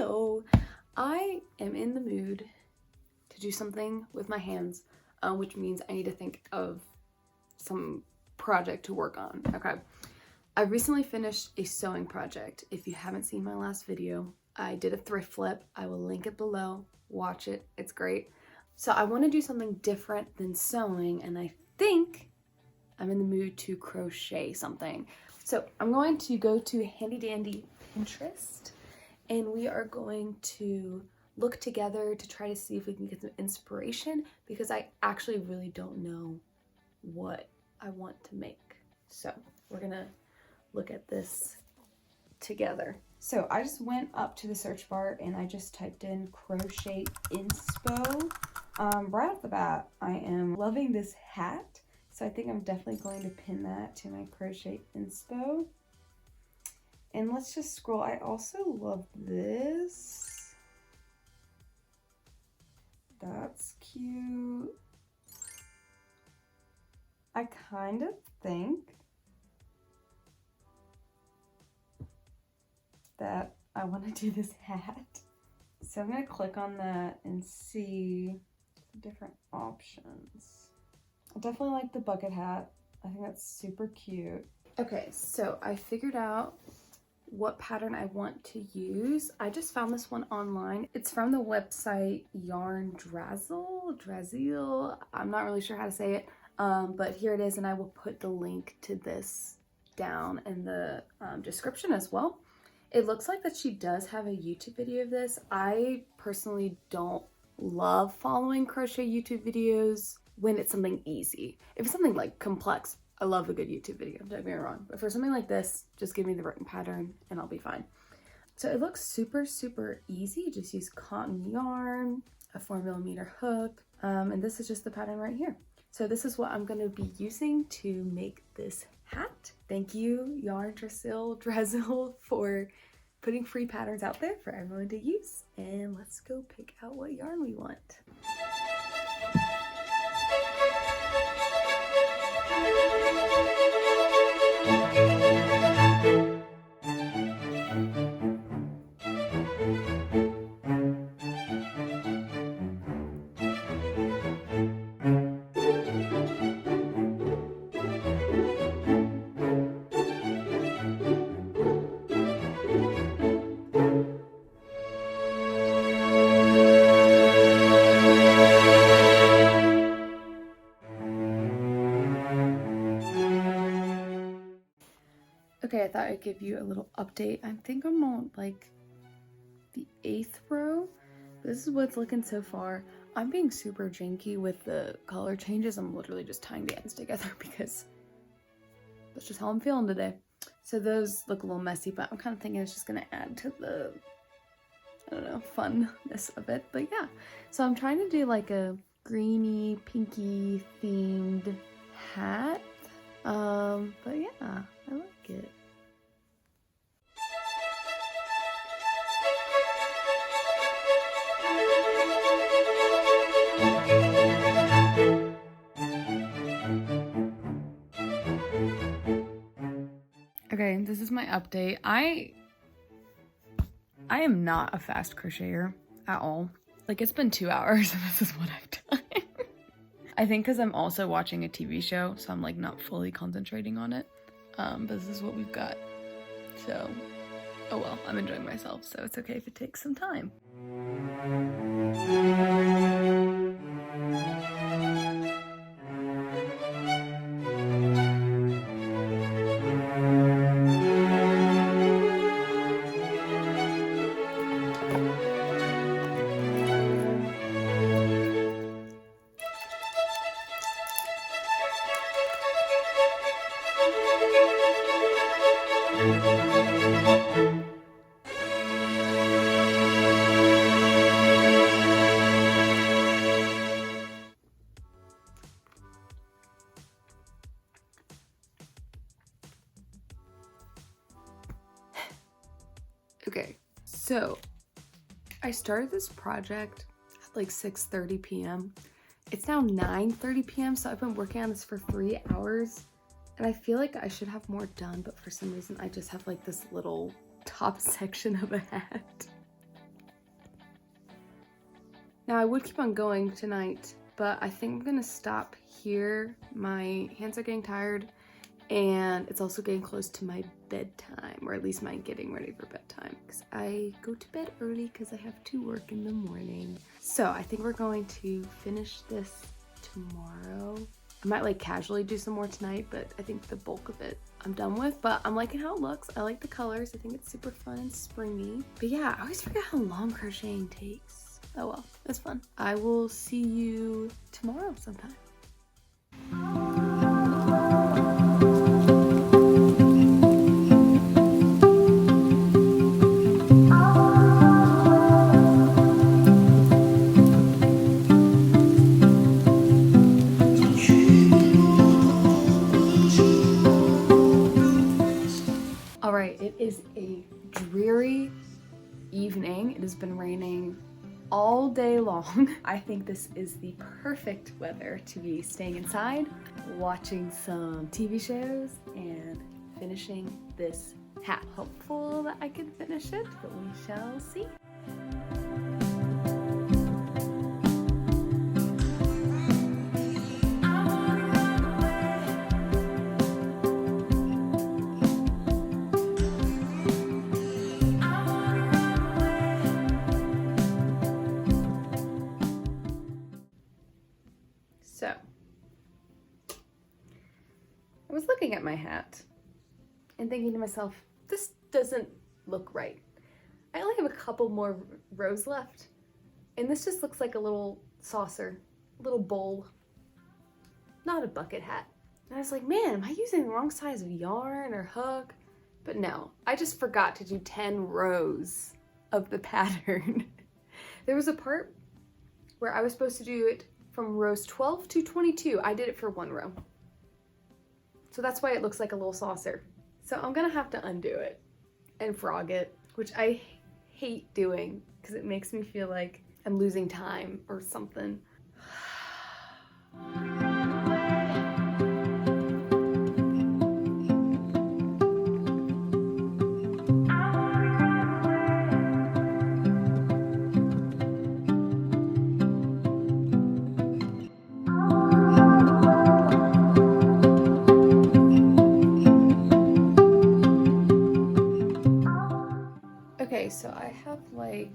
Hello! I am in the mood to do something with my hands, which means I need to think of some project to work on. Okay. I recently finished a sewing project. If you haven't seen my last video, I did a thrift flip. I will link it below. Watch it. It's great. So I want to do something different than sewing, and I think I'm in the mood to crochet something. So I'm going to go to Handy Dandy Pinterest, and we are going to look together to try to see if we can get some inspiration, because I actually really don't know what I want to make. So we're gonna look at this together. So I just went up to the search bar and I just typed in crochet inspo. Right off the bat, I am loving this hat. So I think I'm definitely going to pin that to my crochet inspo. And let's just scroll. I also love this. That's cute. I kind of think that I want to do this hat. So I'm going to click on that and see different options. I definitely like the bucket hat. I think that's super cute. Okay, so I figured out what pattern I want to use. I just found this one online. It's from the website Yarn Drazzle. I'm not really sure how to say it, but here it is, and I will put the link to this down in the description as well. It looks like that she does have a YouTube video of this. I personally don't love following crochet YouTube videos when it's something easy. If it's something like complex, I love a good YouTube video, don't get me wrong. But for something like this, just give me the written pattern and I'll be fine. So it looks super, super easy. Just use cotton yarn, a 4mm hook, and this is just the pattern right here. So this is what I'm gonna be using to make this hat. Thank you, Yarn Drazzle, for putting free patterns out there for everyone to use. And let's go pick out what yarn we want. Okay, I thought I'd give you a little update. I think I'm on like the 8th row. This is what's looking so far. I'm being super janky with the color changes. I'm literally just tying the ends together because that's just how I'm feeling today. So those look a little messy, but I'm kind of thinking it's just gonna add to the, I don't know, funness of it. But yeah, so I'm trying to do like a greeny, pinky themed hat. But yeah, I like it. Okay, this is my update. I am not a fast crocheter at all. Like, it's been 2 hours and this is what I've done. I think because I'm also watching a TV show, so I'm like not fully concentrating on it. But this is what we've got. So, oh well, I'm enjoying myself, so it's okay if it takes some time. Okay, so I started this project at like 6:30 p.m. It's now 9:30 p.m. so I've been working on this for 3 hours and I feel like I should have more done, but for some reason I just have like this little top section of a hat. Now I would keep on going tonight, but I think I'm gonna stop here. My hands are getting tired and it's also getting close to my bedtime, or at least my getting ready for bedtime, because I go to bed early because I have to work in the morning. So I think we're going to finish this tomorrow. I might like casually do some more tonight, but I think the bulk of it I'm done with. But I'm liking how it looks. I like the colors. I think it's super fun and springy. But yeah, I always forget how long crocheting takes. Oh well, it's fun. I will see you tomorrow sometime. It is a dreary evening. It has been raining all day long. I think this is the perfect weather to be staying inside, watching some TV shows, and finishing this hat. Hopeful that I can finish it, but we shall see. So, I was looking at my hat and thinking to myself, this doesn't look right. I only have a couple more rows left, and this just looks like a little saucer, a little bowl, not a bucket hat. And I was like, man, am I using the wrong size of yarn or hook? But no, I just forgot to do 10 rows of the pattern. There was a part where I was supposed to do it from rows 12 to 22. I did it for 1 row. So that's why it looks like a little saucer. So I'm gonna have to undo it and frog it, which I hate doing because it makes me feel like I'm losing time or something. Okay, so I have like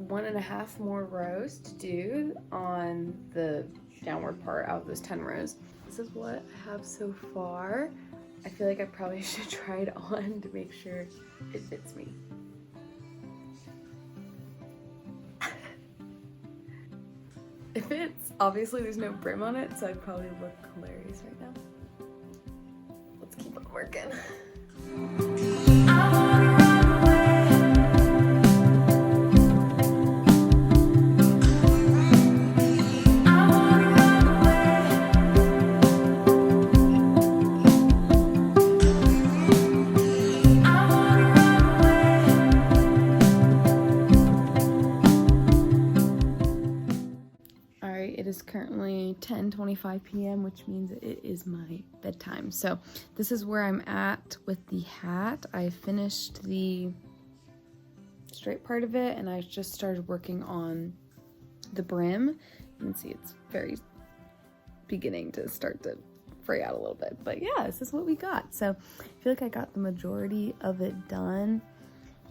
1.5 more rows to do on the downward part out of those 10 rows. This is what I have so far. I feel like I probably should try it on to make sure it fits me. It fits. Obviously there's no brim on it, so I probably look hilarious right now. Let's keep it working. It is currently 10:25 p.m., which means it is my bedtime. So this is where I'm at with the hat. I finished the straight part of it and I just started working on the brim. You can see it's very beginning to start to fray out a little bit, but yeah, this is what we got. So I feel like I got the majority of it done,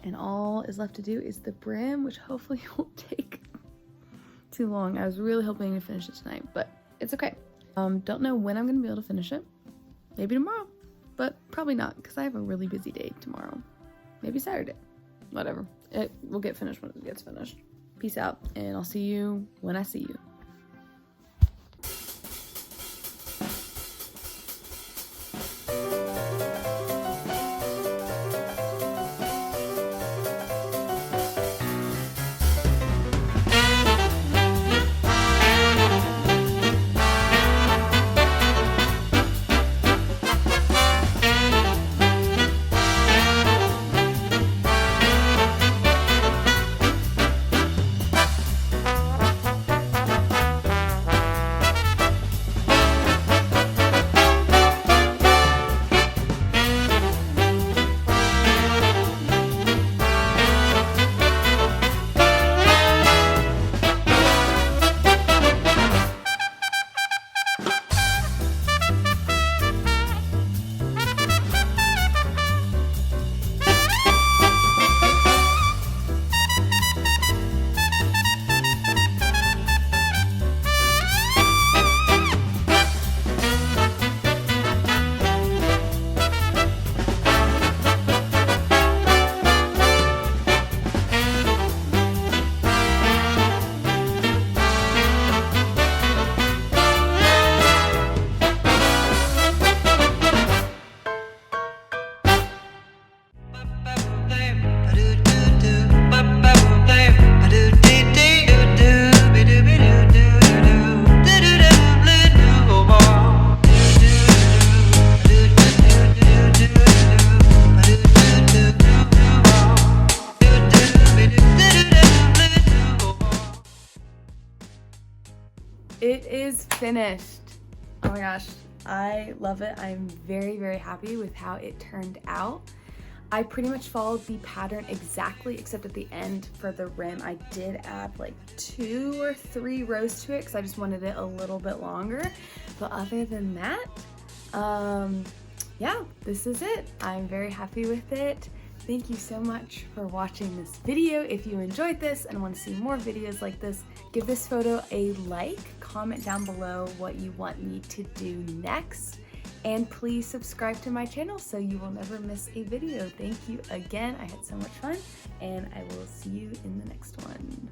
and all is left to do is the brim, which hopefully won't take too long. I was really hoping to finish it tonight, but it's okay. Don't know when I'm gonna be able to finish it. Maybe tomorrow, but probably not because I have a really busy day tomorrow. Maybe Saturday. Whatever. It will get finished when it gets finished. Peace out, and I'll see you when I see you. it is finished. Oh my gosh, I love it. I'm very, very happy with how it turned out. I pretty much followed the pattern exactly, except at the end for the rim, I did add like 2 or 3 rows to it because I just wanted it a little bit longer. But other than that, yeah, this is it. I'm very happy with it. Thank you so much for watching this video. If you enjoyed this and want to see more videos like this, give this photo a like, comment down below what you want me to do next, and please subscribe to my channel so you will never miss a video. Thank you again. I had so much fun, and I will see you in the next one.